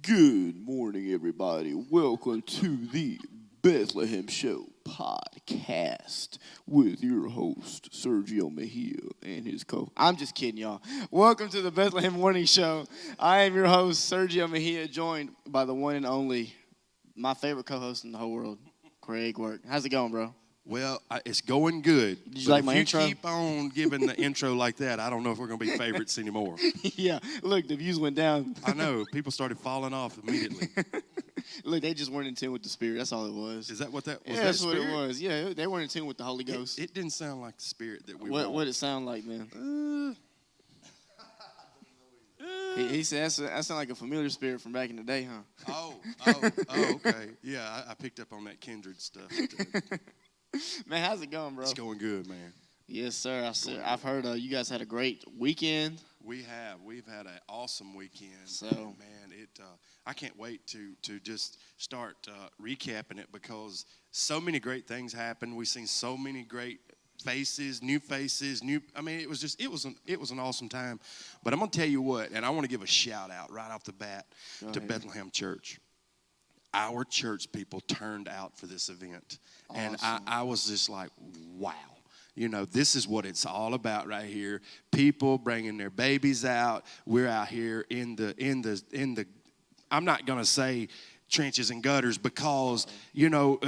Good morning, everybody. Welcome to the Bethlehem Show podcast with your host, Sergio Mejia, and his I'm just kidding, y'all. Welcome to the Bethlehem Morning Show. I am your host, Sergio Mejia, joined by the one and only, my favorite co-host in the whole world, Craig Work. How's it going, bro? Well, it's going good. Did you like my intro? If you keep on giving the intro like that, I don't know if we're going to be favorites anymore. Yeah, look, the views went down. I know. People started falling off immediately. Look, they just weren't in tune with the Spirit. That's all it was. Is that what that was? Yeah, that that's spirit? what it was. Yeah, they weren't in tune with the Holy Ghost. It didn't sound like the spirit that we What want. did it sound like, man? He said that sounded like a familiar spirit from back in the day, huh? Oh, okay. Yeah, I picked up on that kindred stuff. Man, how's it going, bro? It's going good, man. Yes, sir. I've heard you guys had a great weekend. We have. We've had an awesome weekend. So, man, I can't wait to just start recapping it because so many great things happened. We've seen so many great faces, new faces, I mean, it was an awesome time. But I'm gonna tell you what, and I want to give a shout out right off the bat to Bethlehem Church. Our church people turned out for this event. Awesome. And I was just like, wow. You know, this is what it's all about right here. People bringing their babies out. We're out here in the I'm not going to say trenches and gutters because, you know,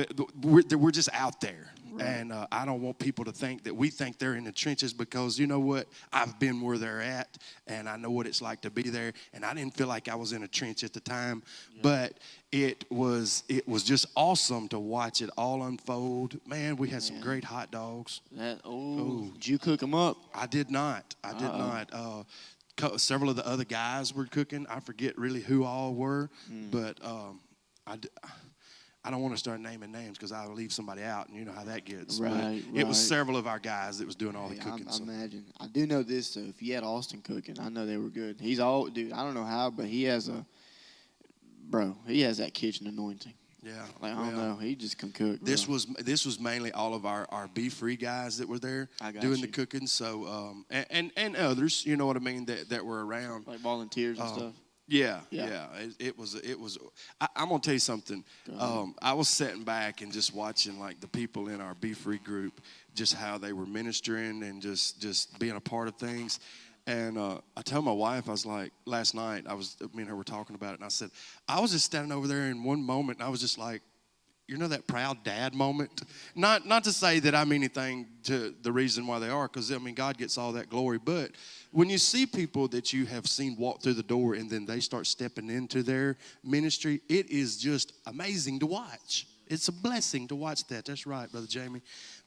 we're just out there. Right. And I don't want people to think that we think they're in the trenches because, you know what, I've been where they're at, and I know what it's like to be there. And I didn't feel like I was in a trench at the time, but it was just awesome to watch it all unfold. Man, we had some great hot dogs. Did you cook them up? I did not. Several of the other guys were cooking. I forget really who all were, but I don't want to start naming names because I'll leave somebody out, and you know how that gets. Right. It was several of our guys that was doing all the cooking. I imagine. I do know this, though. If you had Austin cooking, I know they were good. Dude, I don't know how, but he has that kitchen anointing. Yeah. Like, I don't know. He just can cook. This was mainly all of our Be Free guys that were there doing the cooking. So, and others, you know what I mean, that were around. Like volunteers and stuff. Yeah. It was. I'm gonna tell you something. I was sitting back and just watching like the people in our Be Free group, just how they were ministering and just being a part of things. And I told my wife, I was like, last night, me and her were talking about it, and I said, I was just standing over there in one moment, and I was just like, you know that proud dad moment? Not to say that I mean anything to the reason why they are, because, I mean, God gets all that glory. But when you see people that you have seen walk through the door and then they start stepping into their ministry, it is just amazing to watch. It's a blessing to watch that. That's right, Brother Jamie.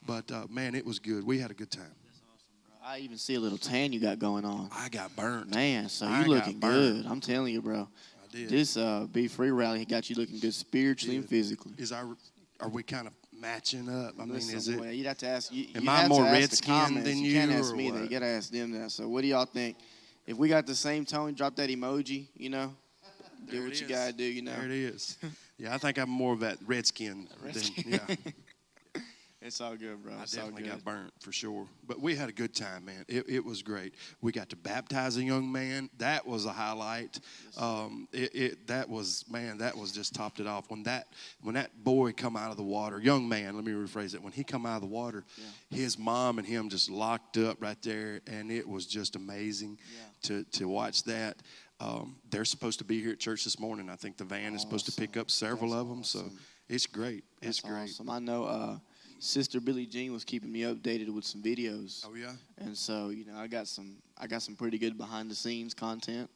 But, man, it was good. We had a good time. That's awesome, bro. I even see a little tan you got going on. I got burnt. Man, so you looking good. I'm telling you, bro. Did. This Be Free rally got you looking good spiritually and physically. Are we kind of matching up? I mean, is it? Well, you'd have to ask. Am I more red-skinned than you? You can't ask me that. You got to ask them that. So, what do y'all think? If we got the same tone, drop that emoji. You know, do what you gotta do. You know, there it is. Yeah, I think I'm more of that redskin. Yeah. It's all good, bro. I definitely got burnt for sure. But we had a good time, man. It was great. We got to baptize a young man. That was a highlight. That was just topped it off. When that boy come out of the water, young man, let me rephrase it. When he come out of the water, his mom and him just locked up right there, and it was just amazing to watch that. They're supposed to be here at church this morning. I think the van is supposed to pick up several of them. So it's great. It's great. Awesome. I know Sister Billie Jean was keeping me updated with some videos. Oh yeah. And so, you know, I got some pretty good behind the scenes content.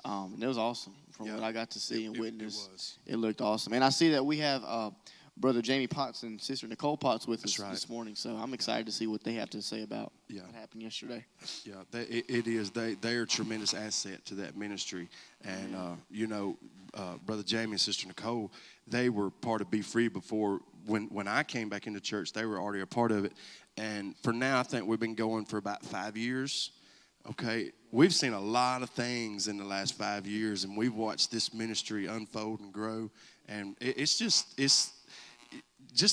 And it was awesome from what I got to see and witness. It looked awesome. And I see that we have Brother Jamie Potts and Sister Nicole Potts with us this morning. So I'm excited to see what they have to say about what happened yesterday. Yeah, it is. They are a tremendous asset to that ministry. And, you know, Brother Jamie and Sister Nicole, they were part of Be Free before. When I came back into church, they were already a part of it. And for now, I think we've been going for about 5 years. Okay, we've seen a lot of things in the last 5 years, and we've watched this ministry unfold and grow. And it's just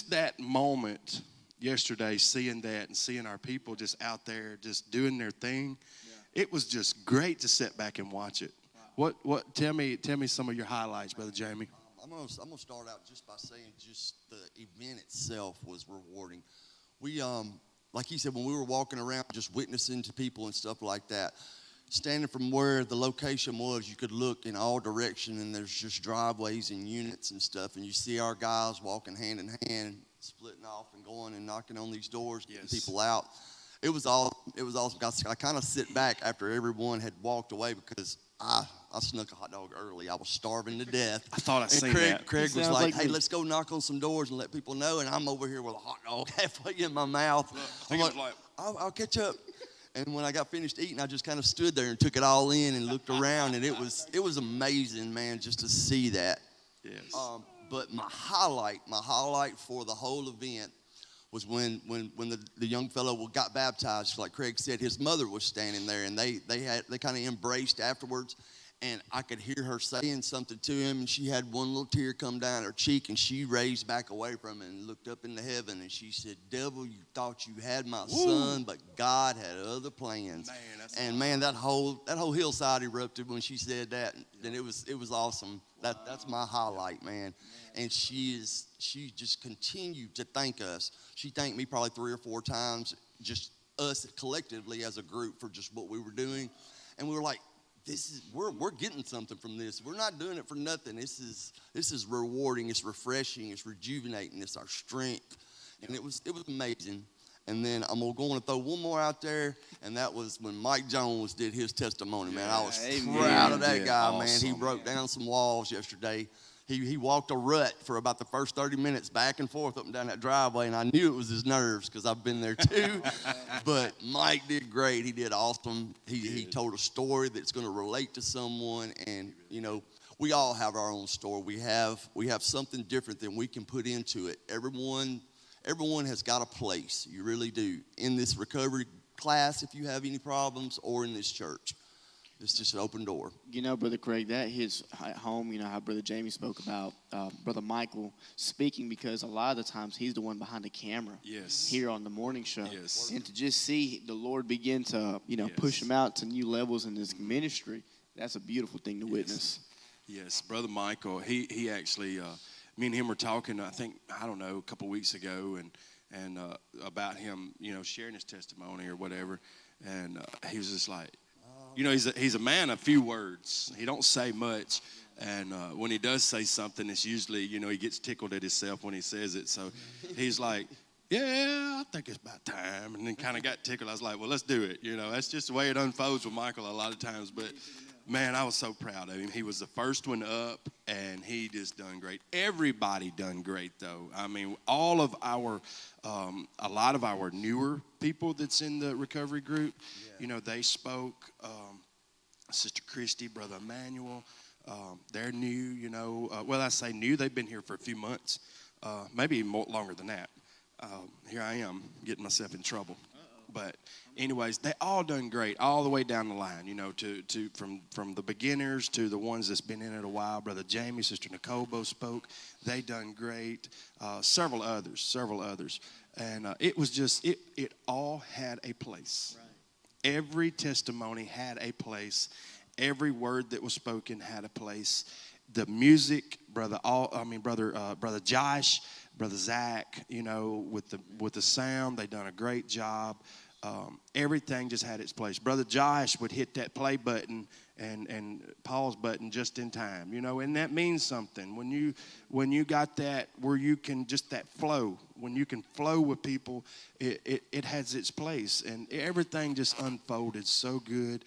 that moment yesterday, seeing that and seeing our people just out there just doing their thing. It was just great to sit back and watch it. What? Tell me some of your highlights, Brother Jamie. I'm gonna start out just by saying just the event itself was rewarding. We like he said, when we were walking around just witnessing to people and stuff like that, standing from where the location was, you could look in all directions, and there's just driveways and units and stuff, and you see our guys walking hand in hand, splitting off and going and knocking on these doors, getting people out. It was awesome. I kind of sit back after everyone had walked away because I snuck a hot dog early. I was starving to death. I thought I seen that. Craig was like, hey, let's go knock on some doors and let people know. And I'm over here with a hot dog halfway in my mouth. I'm like, I'll catch up. And when I got finished eating, I just kind of stood there and took it all in and looked around. And it was amazing, man, just to see that. Yes. But my highlight for the whole event was when the young fellow got baptized. Like Craig said, his mother was standing there, and they kind of embraced afterwards, and I could hear her saying something to him, and she had one little tear come down her cheek, and she raised back away from him and looked up into heaven, and she said, "Devil, you thought you had my son, but God had other plans." Man, that whole hillside erupted when she said that, and it was awesome. That's my highlight, man. And she just continued to thank us. She thanked me probably 3 or 4 times, just us collectively as a group for just what we were doing. And we were like, we're getting something from this. We're not doing it for nothing. This is rewarding. It's refreshing. It's rejuvenating. It's our strength. And it was amazing. And then I'm going to throw one more out there, and that was when Mike Jones did his testimony, man. I was proud of that guy, awesome, man. He broke down some walls yesterday. He walked a rut for about the first 30 minutes back and forth up and down that driveway, and I knew it was his nerves because I've been there too. But Mike did great. He did awesome. He told a story that's going to relate to someone, and, you know, we all have our own story. We have something different than we can put into it. Everyone has got a place. You really do. In this recovery class, if you have any problems, or in this church. It's just an open door. You know, Brother Craig, that hits home, you know, how Brother Jamie spoke about Brother Michael speaking, because a lot of the times he's the one behind the camera here on the morning show. Yes. And to just see the Lord begin to, you know, push him out to new levels in his ministry, that's a beautiful thing to witness. Yes, Brother Michael, he actually, me and him were talking, I don't know, a couple weeks ago, and about him, you know, sharing his testimony or whatever, and he was just like, you know, he's a man of few words. He don't say much, and when he does say something, it's usually, you know, he gets tickled at himself when he says it. So he's like, "Yeah, I think it's about time," and then kind of got tickled. I was like, "Well, let's do it." You know, that's just the way it unfolds with Michael a lot of times. But man, I was so proud of him. He was the first one up, and he just done great. Everybody done great, though. I mean, all of our, a lot of our newer people that's in the recovery group, you know, they spoke. Sister Christy, Brother Emmanuel, they're new, you know. Well, I say new. They've been here for a few months, maybe even longer than that. Here I am getting myself in trouble. But anyways, they all done great all the way down the line, you know, from the beginners to the ones that's been in it a while. Brother Jamie, Sister Nicole both spoke. They done great. Several others. And it was just, it all had a place. Right. Every testimony had a place. Every word that was spoken had a place. The music, Brother Josh, Brother Zach, you know, with the sound, they done a great job. Everything just had its place. Brother Josh would hit that play button and pause button just in time, you know, and that means something. When you got that where you can just that flow, when you can flow with people, it has its place, and everything just unfolded so good.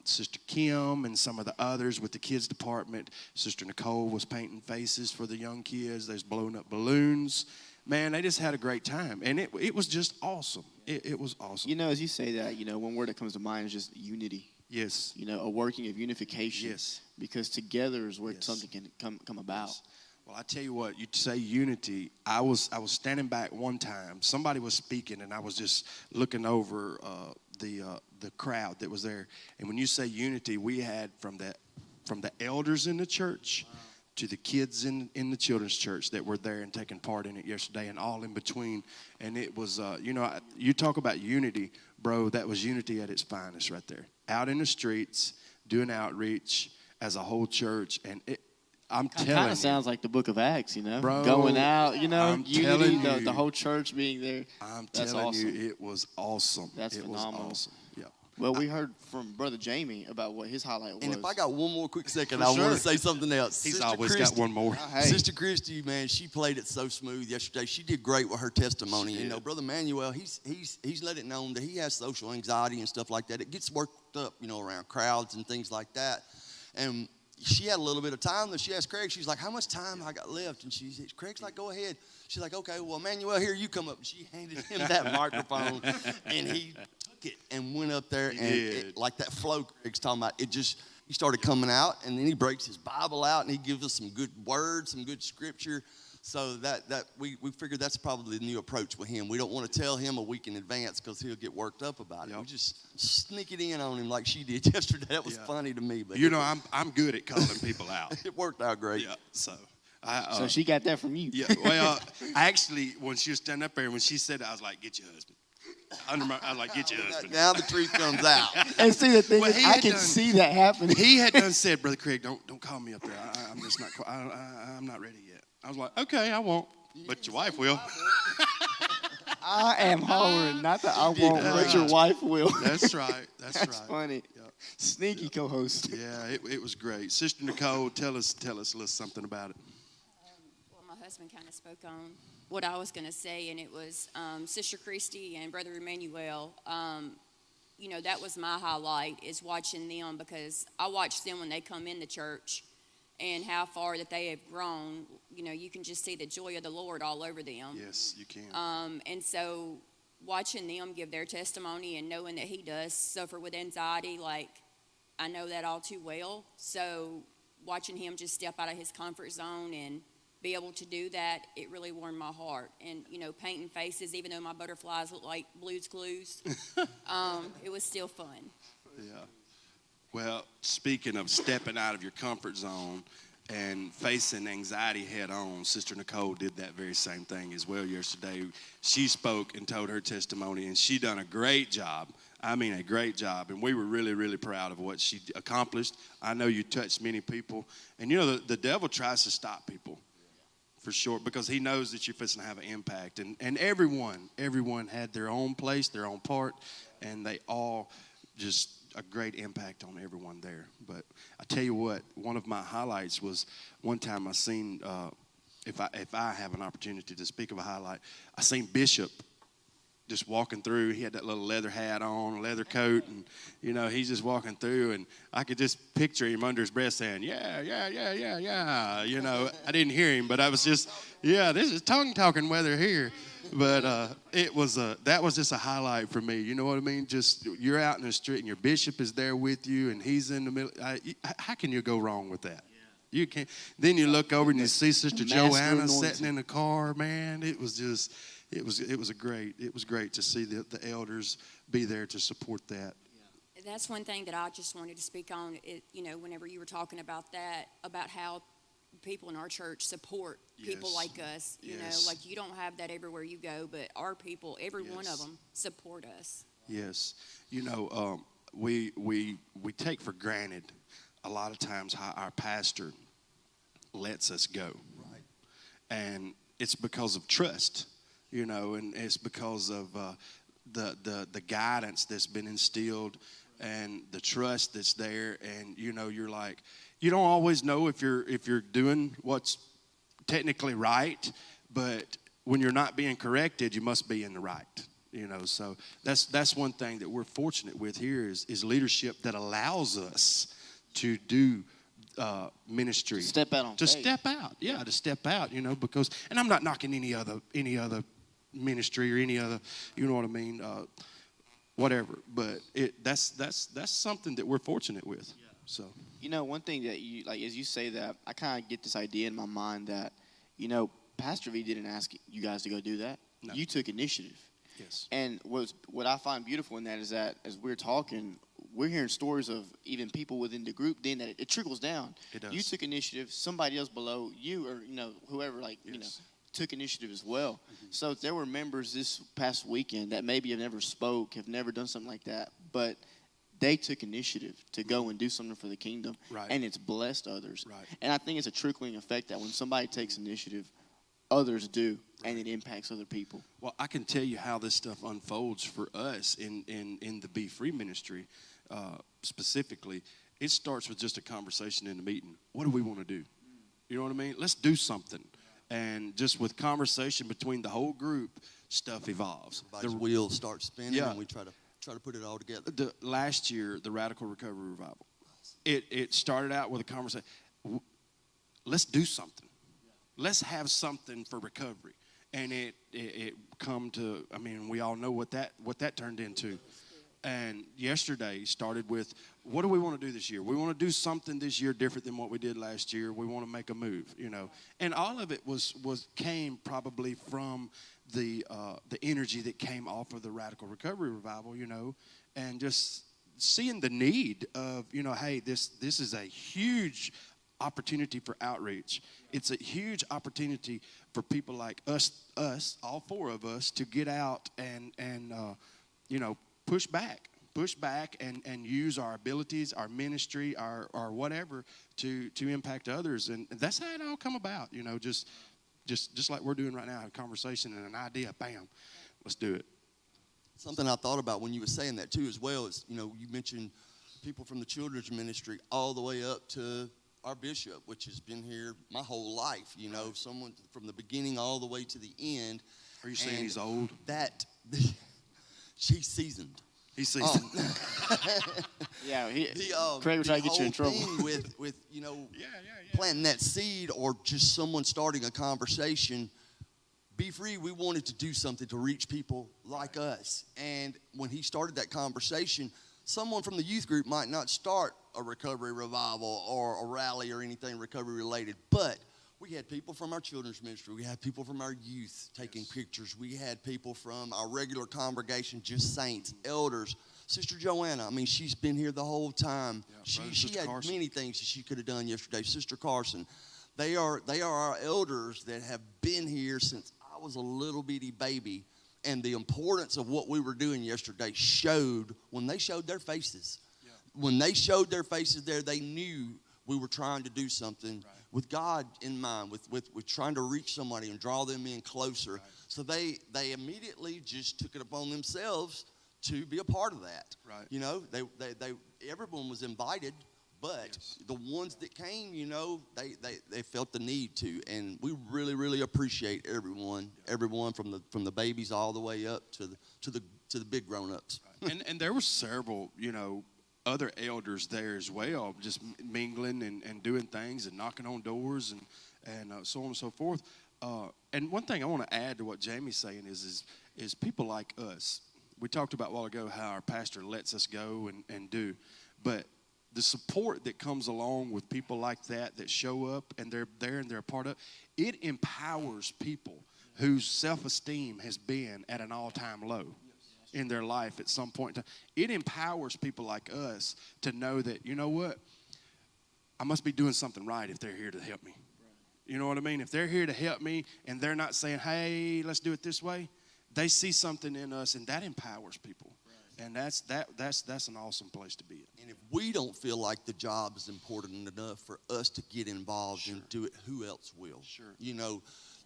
Sister Kim and some of the others with the kids department. Sister Nicole was painting faces for the young kids. They was blowing up balloons. Man, they just had a great time, and it was just awesome. It was awesome. You know, as you say that, you know, one word that comes to mind is just unity. Yes. You know, a working of unification. Yes. Because together is where something can come about. Yes. Well, I tell you what, you say unity. I was standing back one time. Somebody was speaking, and I was just looking over the crowd that was there. And when you say unity, we had from the elders in the church to the kids in the children's church that were there and taking part in it yesterday, and all in between. And it was, you know, you talk about unity, bro, that was unity at its finest right there. Out in the streets, doing outreach as a whole church, and I'm telling Kind you, of sounds like the Book of Acts, Bro, going out, I'm unity, telling you. the whole church being there. That's telling awesome. you, it was awesome. That's it phenomenal. Was awesome. Yeah. Well, we heard from Brother Jamie about what his highlight was. And if I got one more quick second, For I want sure. to say something else. He's Sister always Christy, got one more. Hey. Sister Christy, man, she played it so smooth yesterday. She did great with her testimony. She did. Brother Manuel, he's let it known that he has social anxiety and stuff like that. It gets worked up, around crowds and things like that. And she had a little bit of time that she asked Craig. She's like, how much time I got left? And Craig's like, go ahead. She's like, okay, well, Manuel, here you come up. And she handed him that microphone, and he took it and went up there. Like that flow Craig's talking about, he started coming out, and then he breaks his Bible out, and he gives us some good words, some good scripture. So that we figured that's probably the new approach with him. We don't want to tell him a week in advance because he'll get worked up about it. Yep. We just sneak it in on him like she did yesterday. That was funny to me. But I'm good at calling people out. it worked out great. Yeah. So. So she got that from you. Yeah. Well, actually, when she was standing up there, when she said it, I was like, "Get your husband." I was like, "Get your husband." Now the truth comes out. And see, the thing Well, is, he I had can done- see that happening. He had done said, "Brother Craig, don't call me up there. I'm just not. I'm not ready yet." I was like, "Okay, I won't, but your wife will." I am hollering, not that I won't, but your wife will. That's right. That's right. Funny. Yep. Sneaky co-host. Yeah, it was great. Sister Nicole, tell us a little something about it. Well, my husband kind of spoke on what I was going to say, and it was Sister Christy and Brother Emmanuel. That was my highlight, is watching them, because I watched them when they come in the church and how far that they have grown. You can just see the joy of the Lord all over them. Yes, you can. And so watching them give their testimony and knowing that he does suffer with anxiety, like I know that all too well. So watching him just step out of his comfort zone and be able to do that, it really warmed my heart. And, painting faces, even though my butterflies look like Blue's Clues, it was still fun. Yeah. Well, speaking of stepping out of your comfort zone and facing anxiety head on, Sister Nicole did that very same thing as well yesterday. She spoke and told her testimony, and she done a great job. I mean, a great job. And we were really, really proud of what she accomplished. I know you touched many people. And, the devil tries to stop people, for sure, because he knows that you're fixing to have an impact. And everyone had their own place, their own part, and they all just a great impact on everyone there. But I tell you what, one of my highlights was one time I seen, if I have an opportunity to speak of a highlight, I seen Bishop just walking through. He had that little leather hat on, leather coat, and he's just walking through, and I could just picture him under his breath saying, "Yeah, yeah, yeah, yeah, yeah." I didn't hear him, but I was just, this is tongue talking weather here. But that was just a highlight for me. You know what I mean? Just you're out in the street and your bishop is there with you, and he's in the middle. How can you go wrong with that? You can't. Then you look over and you see Sister Joanna sitting in the car. Man, it was just. It was great to see the elders be there to support that. That's one thing that I just wanted to speak on. Whenever you were talking about that, about how people in our church support people like us. Like you don't have that everywhere you go, but our people, every one of them, support us. Yes, we take for granted a lot of times how our pastor lets us go, right? And it's because of trust. And it's because of the guidance that's been instilled and the trust that's there. And you're like, you don't always know if you're doing what's technically right, but when you're not being corrected, you must be in the right. So that's one thing that we're fortunate with here is leadership that allows us to do ministry. Step out on faith. Step out. Yeah, to step out, because, and I'm not knocking any other ministry or any other, you know what I mean, whatever. But that's something that we're fortunate with. Yeah. So one thing that you like as you say that, I kind of get this idea in my mind that Pastor V didn't ask you guys to go do that. No. You took initiative. Yes. And what I find beautiful in that is that as we're talking, we're hearing stories of even people within the group. Then that it trickles down. It does. You took initiative. Somebody else below you, or whoever, took initiative as well. Mm-hmm. So there were members this past weekend that maybe have never spoke, have never done something like that, but they took initiative to go and do something for the kingdom, Right. and it's blessed others. Right. And I think it's a trickling effect that when somebody takes initiative, others do, and it impacts other people. Well, I can tell you how this stuff unfolds for us in the Be Free ministry specifically. It starts with just a conversation in the meeting. What do we want to do? You know what I mean? Let's do something. And just with conversation between the whole group, stuff evolves. Everybody's wheels start spinning, Yeah. and we try to put it all together. Last year, the Radical Recovery Revival, it started out with a conversation. Let's do something. Let's have something for recovery. And it come to, I mean, we all know what that turned into. And yesterday started with, what do we want to do this year? We want to do something this year different than what we did last year. We want to make a move, you know. And all of it came probably from the energy that came off of the Radical Recovery Revival, you know, and just seeing the need of, you know, hey, this is a huge opportunity for outreach. It's a huge opportunity for people like us, all four of us, to get out and you know, push back and use our abilities, our ministry, our whatever to impact others. And that's how it all come about, you know, just like we're doing right now, a conversation and an idea, bam, let's do it. Something I thought about when you were saying that too as well is, you know, you mentioned people from the children's ministry all the way up to our bishop, which has been here my whole life, you know, someone from the beginning all the way to the end. Are you saying he's old? She's seasoned. He's seasoned. Yeah, Craig was trying to get you in trouble. Thing with you know, planting that seed or just someone starting a conversation. Be Free, we wanted to do something to reach people like us. And when he started that conversation, someone from the youth group might not start a recovery revival or a rally or anything recovery related, but we had people from our children's ministry. We had people from our youth taking pictures. We had people from our regular congregation, just saints, elders. Sister Joanna, I mean, she's been here the whole time. Yeah, she had Carson. many things that she could have done yesterday. Sister Carson, they are our elders that have been here since I was a little bitty baby. And the importance of what we were doing yesterday showed when they showed their faces. Yeah. When they showed their faces there, they knew we were trying to do something with God in mind, with trying to reach somebody and draw them in closer. Right. So they immediately just took it upon themselves to be a part of that. Right. You know, they everyone was invited, but the ones that came, you know, they felt the need to, and we really, really appreciate everyone from the babies all the way up to the big grown-ups. Right. And there were several, you know, other elders there as well, just mingling and doing things and knocking on doors and so on and so forth. And one thing I want to add to what Jamie's saying is people like us. We talked about a while ago how our pastor lets us go and do, but the support that comes along with people like that show up and they're there and they're a part of it, empowers people whose self-esteem has been at an all-time low in their life at some point in time. It empowers people like us to know that, you know what, I must be doing something right if they're here to help me. You know what I mean? If they're here to help me and they're not saying, hey, let's do it this way, they see something in us, and that empowers people. And that's an awesome place to be in. And if we don't feel like the job is important enough for us to get involved and do it, who else will? Sure. You know,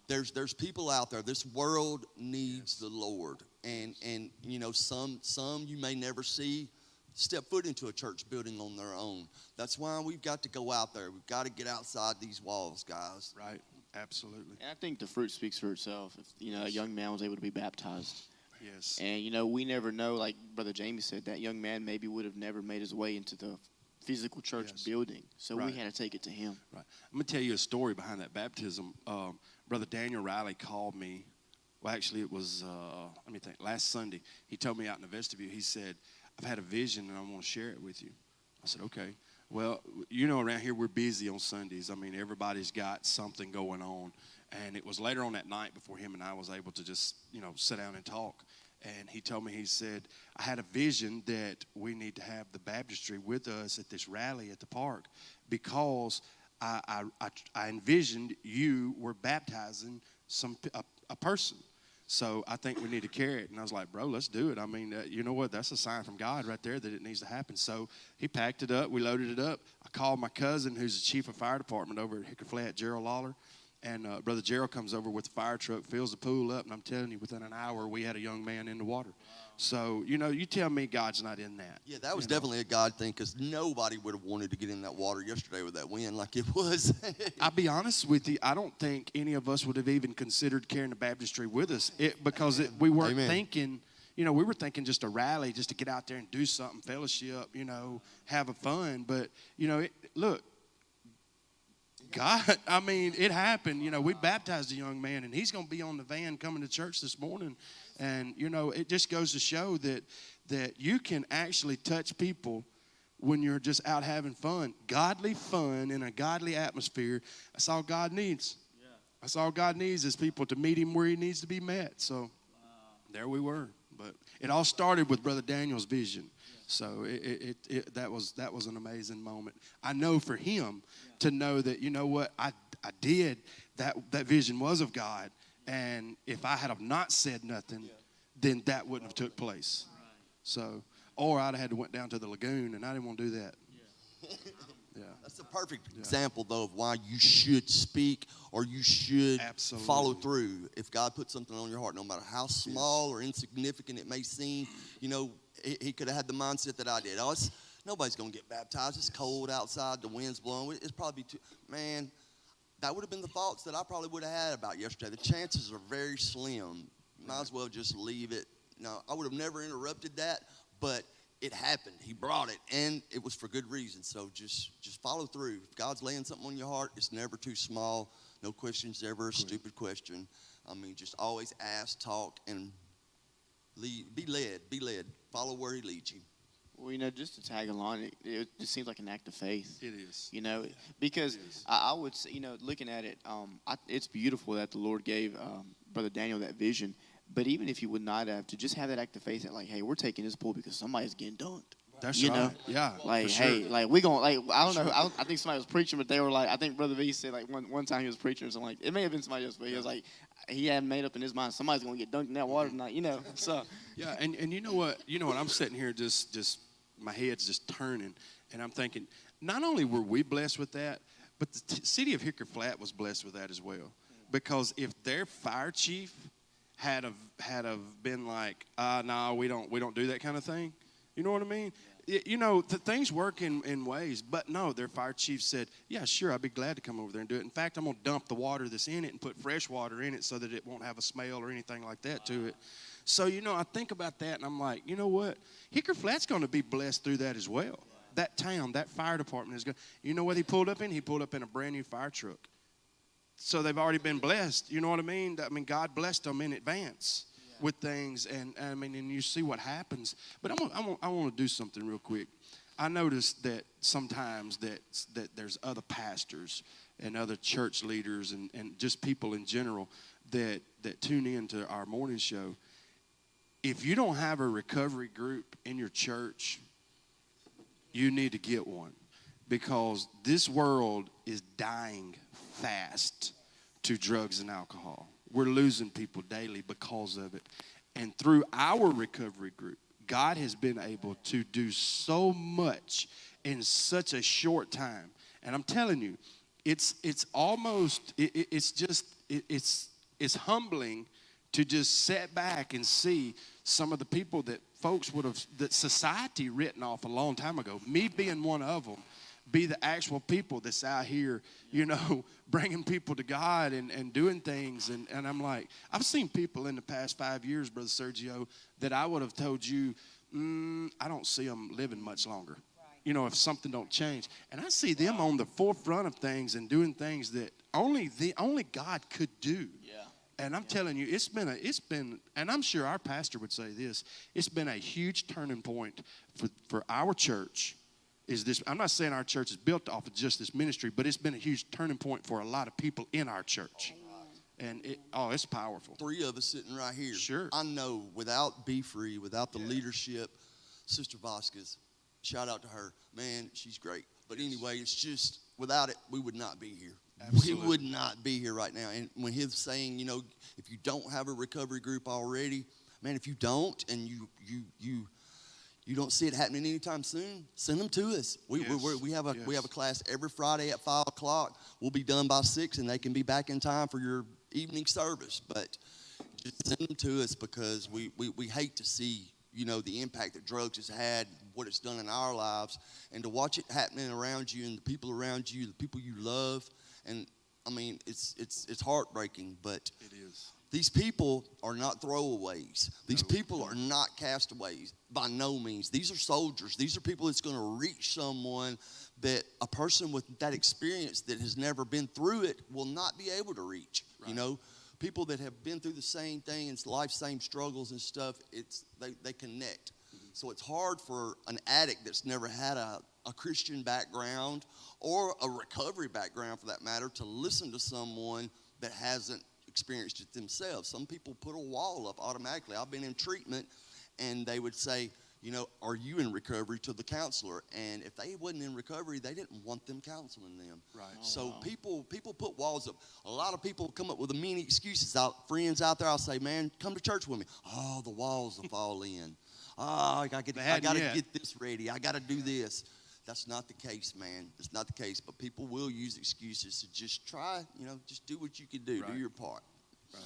there's people out there. This world needs the Lord, and you know, some you may never see step foot into a church building on their own. That's why we've got to go out there. We've got to get outside these walls, guys. Right. Absolutely. And I think the fruit speaks for itself. If, you know, a young man was able to be baptized. Yes. And, you know, we never know, like Brother Jamie said, that young man maybe would have never made his way into the physical church building. So we had to take it to him. Right. I'm going to tell you a story behind that baptism. Brother Daniel Riley called me. Well, actually, it was, let me think, last Sunday. He told me out in the vestibule, he said, I've had a vision and I want to share it with you. I said, okay. Well, you know, around here we're busy on Sundays. I mean, everybody's got something going on. And it was later on that night before him and I was able to just, you know, sit down and talk. And he told me, he said, I had a vision that we need to have the baptistry with us at this rally at the park because I envisioned you were baptizing a person. So I think we need to carry it. And I was like, bro, let's do it. I mean, you know what? That's a sign from God right there that it needs to happen. So he packed it up. We loaded it up. I called my cousin, who's the chief of fire department over at Hickory Flat, Gerald Lawler. And Brother Gerald comes over with the fire truck, fills the pool up, and I'm telling you, within an hour, we had a young man in the water. So, you know, you tell me God's not in that. Yeah, that was definitely a God thing, because nobody would have wanted to get in that water yesterday with that wind like it was. I'll be honest with you, I don't think any of us would have even considered carrying the baptistry with us because we weren't thinking, you know, we were thinking just a rally, just to get out there and do something, fellowship, you know, have a fun. But, you know, look, God, I mean, it happened. You know, we baptized a young man, and he's going to be on the van coming to church this morning. And, you know, it just goes to show that you can actually touch people when you're just out having fun. Godly fun in a godly atmosphere. That's all God needs. Yeah. That's all God needs is people to meet him where he needs to be met. So there we were. But it all started with Brother Daniel's vision. So that was an amazing moment. I know for him to know that, you know what, I did, that vision was of God. And if I had have not said nothing, then that wouldn't have took place. So, or I'd have had to went down to the lagoon, and I didn't want to do that. Yeah. That's a perfect example, though, of why you should speak or you should follow through. If God puts something on your heart, no matter how small or insignificant it may seem, you know, he could have had the mindset that I did. Oh, nobody's going to get baptized. It's cold outside. The wind's blowing. It's probably too, man, that would have been the thoughts that I probably would have had about yesterday. The chances are very slim. Might as well just leave it. Now, I would have never interrupted that, but it happened. He brought it, and it was for good reason. So just follow through. If God's laying something on your heart, it's never too small. No question's ever a stupid question. I mean, just always ask, talk, and be led. Follow where he leads you. Well, you know, just to tag along, it just seems like an act of faith. It is. You know, because I would say, you know, looking at it, it's beautiful that the Lord gave Brother Daniel that vision. But even if you would not have, to just have that act of faith that, like, hey, we're taking this pool because somebody's getting dunked. That's you right. know? Yeah. Like, hey, like, we going, like, I don't know. I think somebody was preaching, but they were like, I think Brother V said, like, one time he was preaching or something like, it may have been somebody else, but he was like, he had made up in his mind, somebody's going to get dunked in that water tonight, you know? So. Yeah, and you know what? I'm sitting here just my head's just turning, and I'm thinking, not only were we blessed with that, but the city of Hickory Flat was blessed with that as well. Because if their fire chief had been like, no, we don't do that kind of thing. You know what I mean? You know, things work in ways, but no, their fire chief said, yeah, sure, I'd be glad to come over there and do it. In fact, I'm going to dump the water that's in it and put fresh water in it so that it won't have a smell or anything like that to it. So, you know, I think about that, and I'm like, you know what? Hickory Flat's going to be blessed through that as well. That town, that fire department is going. You know what he pulled up in? He pulled up in a brand new fire truck. So they've already been blessed. You know what I mean? I mean, God blessed them in advance with things, and I mean, and you see what happens. But I want to do something real quick. I noticed that sometimes that there's other pastors and other church leaders and just people in general that tune in to our morning show. If you don't have a recovery group in your church, you need to get one, because this world is dying fast to drugs and alcohol. We're losing people daily because of it. And through our recovery group, God has been able to do so much in such a short time. And I'm telling you, it's humbling to just sit back and see some of the people that that society written off a long time ago, me being one of them, be the actual people that's out here, you know, bringing people to God and doing things. And I'm like, I've seen people in the past 5 years, Brother Sergio, that I would have told you, I don't see them living much longer. You know, if something don't change. And I see them on the forefront of things and doing things that only God could do. Yeah. And I'm telling you, it's been, and I'm sure our pastor would say this, it's been a huge turning point for our church. I'm not saying our church is built off of just this ministry, but it's been a huge turning point for a lot of people in our church. And it's powerful. 3 of us sitting right here. Sure. I know without Be Free, without the leadership, Sister Vasquez, shout out to her. Man, she's great. But anyway, it's just, without it, we would not be here. Absolutely. we would not be here right now. And when he's saying, if you don't have a recovery group already, man, if you don't and you don't see it happening anytime soon, send them to us. We have a class every Friday at 5:00. We'll be done by 6, and they can be back in time for your evening service. But just send them to us because we hate to see the impact that drugs has had, what it's done in our lives, and to watch it happening around you and the people around you, the people you love. And I mean, it's heartbreaking, but it is. These people are not throwaways. These people are not castaways by no means. These are soldiers. These are people that's going to reach someone that a person with that experience that has never been through it will not be able to reach. Right. People that have been through the same thing and life's same struggles and stuff, they connect. Mm-hmm. So it's hard for an addict that's never had a Christian background or a recovery background for that matter to listen to someone that hasn't experienced it themselves. Some people put a wall up automatically. I've been in treatment, and they would say, are you in recovery to the counselor? And if they wasn't in recovery, they didn't want them counseling them. Right. So people put walls up. A lot of people come up with many excuses. Friends out there, I'll say, man, come to church with me. Oh, the walls will fall in. Oh, I got to get this ready. I got to do this. That's not the case, man. It's not the case. But people will use excuses to just try, just do what you can do. Right. Do your part. Right.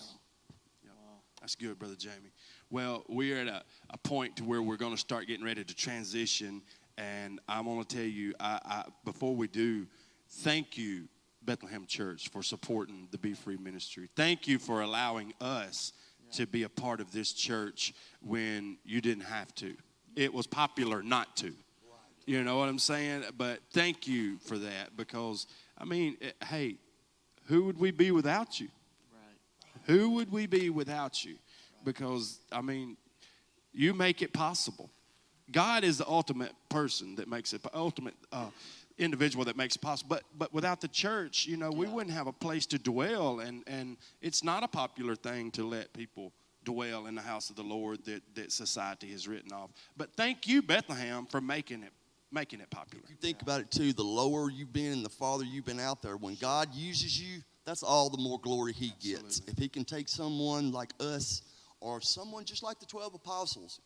Yep. That's good, Brother Jamie. Well, we're at a point to where we're going to start getting ready to transition. And I'm going to tell you, before we do, thank you, Bethlehem Church, for supporting the Be Free ministry. Thank you for allowing us to be a part of this church when you didn't have to. It was popular not to. You know what I'm saying? But thank you for that because, hey, who would we be without you? Right. Who would we be without you? Because, you make it possible. God is the ultimate person that makes it, ultimate individual that makes it possible. But without the church, we wouldn't have a place to dwell. And it's not a popular thing to let people dwell in the house of the Lord that society has written off. But thank you, Bethlehem, for making it popular. If you think about it too, the lower you've been and the farther you've been out there, when God uses you, that's all the more glory he gets. Absolutely. If he can take someone like us or someone just like the 12 apostles,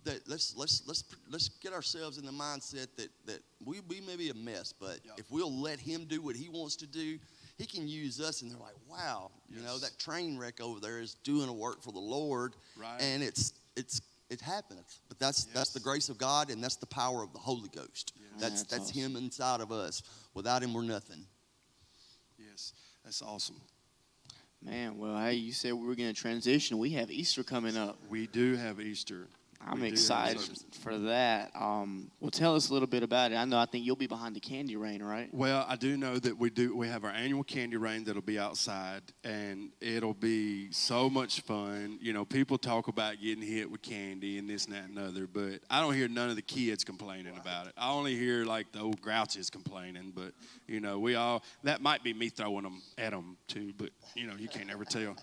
that let's get ourselves in the mindset that we may be a mess, but if we'll let him do what he wants to do, he can use us. And they're like, wow, that train wreck over there is doing a work for the Lord. Right. And it happens, but that's the grace of God, and that's the power of the Holy Ghost. Yes. That's awesome. Him inside of us. Without him, we're nothing. Yes, that's awesome. Man, well, hey, you said we were going to transition. We have Easter coming up. We do have Easter. I'm excited for that. Well, tell us a little bit about it. I think you'll be behind the candy rain, right? Well, I do know that we have our annual candy rain that'll be outside, and it'll be so much fun. People talk about getting hit with candy and this and that and other, but I don't hear none of the kids complaining about it. I only hear like the old grouches complaining, but that might be me throwing them at them too, but you can't ever tell.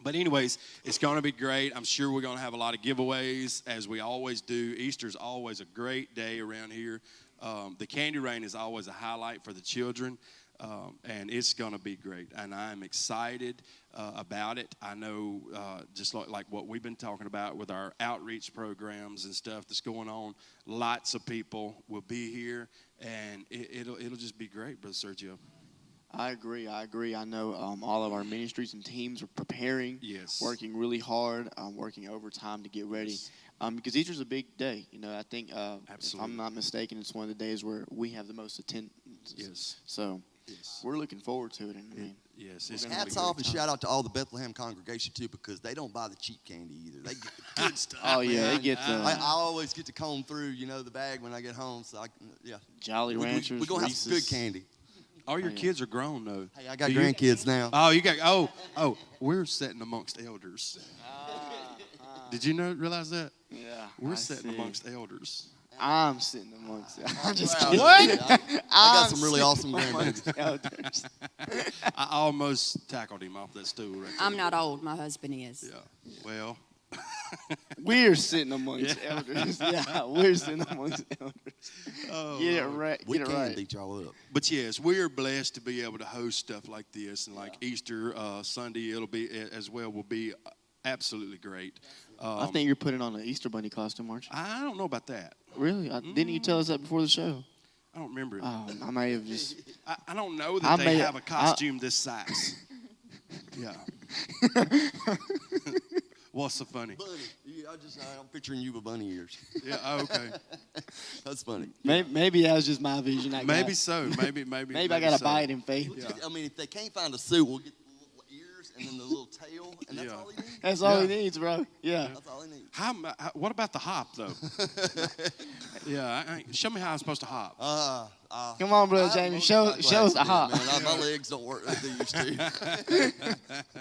But anyways, it's going to be great. I'm sure we're going to have a lot of giveaways, as we always do. Easter's always a great day around here. The candy rain is always a highlight for the children, and it's going to be great. And I'm excited about it. I know just like what we've been talking about with our outreach programs and stuff that's going on, lots of people will be here, and it'll just be great, Brother Sergio. I agree. I know all of our ministries and teams are preparing, working really hard, working overtime to get ready. Because Easter's a big day. I think, if I'm not mistaken, it's one of the days where we have the most attendance. Yes. So we're looking forward to it. And hats off and shout out to all the Bethlehem congregation, too, because they don't buy the cheap candy either. They get the good stuff. Oh, yeah, man. They get the... I always get to comb through, the bag when I get home. So, Jolly Ranchers, We're going to have some good candy. All your kids are grown, though. Hey, I got grandkids now. Oh, you got, we're sitting amongst elders. Did you realize that? Yeah. We're sitting amongst elders. I'm sitting amongst them. I'm just kidding. What? I got some really awesome grandkids. I almost tackled him off that stool right there. I'm not old. My husband is. Yeah. Well, We're sitting amongst elders. Yeah, we're sitting amongst elders. Oh, Get it Lord. right. We Get it can right. beat y'all up. But yes, we are blessed to be able to host stuff like this, and like Easter Sunday, it'll be as well. Will be absolutely great. I think you're putting on an Easter bunny costume, aren't you? I don't know about that. Really? Didn't you tell us that before the show? I don't remember it. Oh, I may have just. I don't know that they have a costume this size. Yeah. What's so funny? Bunny. I'm picturing you with bunny ears. Yeah. Oh, okay. That's funny. Maybe that was just my vision. Maybe so. Maybe I got to so. buy it in faith. Yeah. I mean, if they can't find a suit, we'll get the little ears and then the little tail, and that's Yeah. all he needs. That's all he needs, bro. Yeah. That's all he needs. What about the hop though? Yeah. Show me how I'm supposed to hop. Come on, brother I have Jamie. Show motorcycle us the hop. accident, man. My legs don't work like they used to.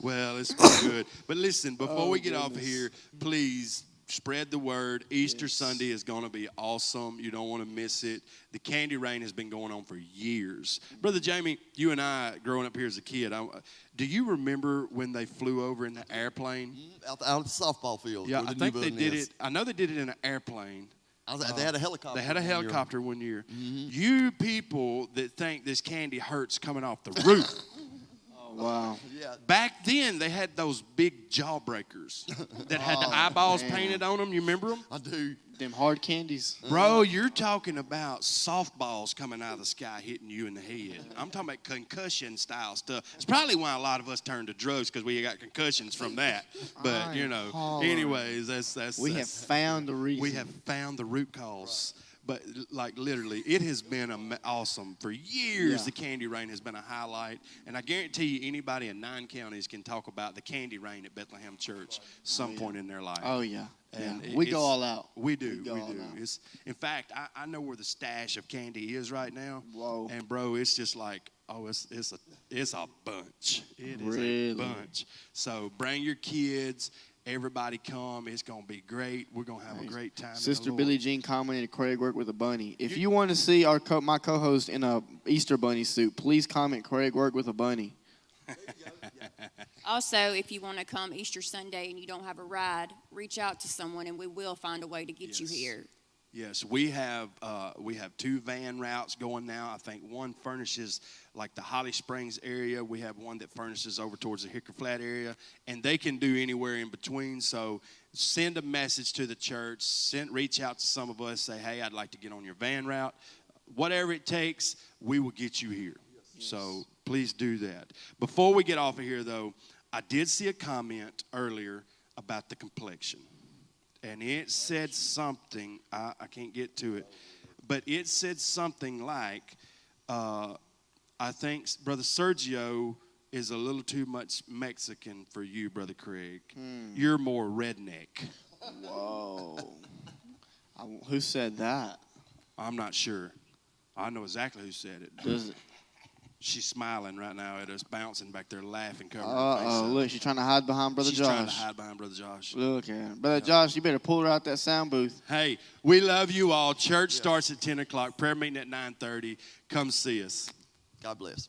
Well, it's been good. But listen, before we get off of here, please spread the word. Easter Sunday is going to be awesome. You don't want to miss it. The candy rain has been going on for years. Brother Jamie, you and I, growing up here as a kid, do you remember when they flew over in the airplane? Out of the softball field. Yeah, where I the think new they building did is. it. I know they did it in an airplane. They had a helicopter. They had a one year. helicopter one year. You people that think this candy hurts coming off the roof. Wow. Yeah. Back then, they had those big jawbreakers that had the eyeballs man. painted on them. You remember them? I do. Them hard candies. Bro, you're talking about softballs coming out of the sky hitting you in the head. I'm talking about concussion style stuff. It's probably why a lot of us turned to drugs, because we got concussions from that. But, anyways, We have found the reason. we have found the root cause. But like literally, it has been awesome for years. Yeah. The candy rain has been a highlight, and I guarantee you, anybody in 9 counties can talk about the candy rain at Bethlehem Church some point in their life. Oh, yeah. And yeah. We go all out. We do. We go We all do. out. In fact, I know where the stash of candy is right now. Whoa. And bro, it's just like, it's a bunch. It is Really? a bunch. So bring your kids. Everybody come. It's going to be great. We're going to have a great time. Sister in the Lord. Billie Jean commented, Craig worked with a bunny. If you want to see my co-host in a Easter bunny suit, please comment Craig worked with a bunny. Also, if you want to come Easter Sunday and you don't have a ride, reach out to someone and we will find a way to get you here. Yes, we have 2 van routes going now. I think one furnishes like the Holly Springs area. We have one that furnishes over towards the Hickory Flat area, and they can do anywhere in between. So send a message to the church. Reach out to some of us. Say, hey, I'd like to get on your van route. Whatever it takes, we will get you here. Yes. So please do that. Before we get off of here, though, I did see a comment earlier about the complexion. And it said something, I can't get to it, but it said something like, I think Brother Sergio is a little too much Mexican for you, Brother Craig. You're more redneck. Whoa. Who said that? I'm not sure. I know exactly who said it. Does it? She's smiling right now at us, bouncing back there, laughing, covering her face Uh-oh, up. look, she's trying to hide behind Brother She's Josh. trying to hide behind Brother Josh. Look at her. Brother Josh, you better pull her out that sound booth. Hey, we love you all. Church starts at 10 o'clock. Prayer meeting at 9:30. Come see us. God bless.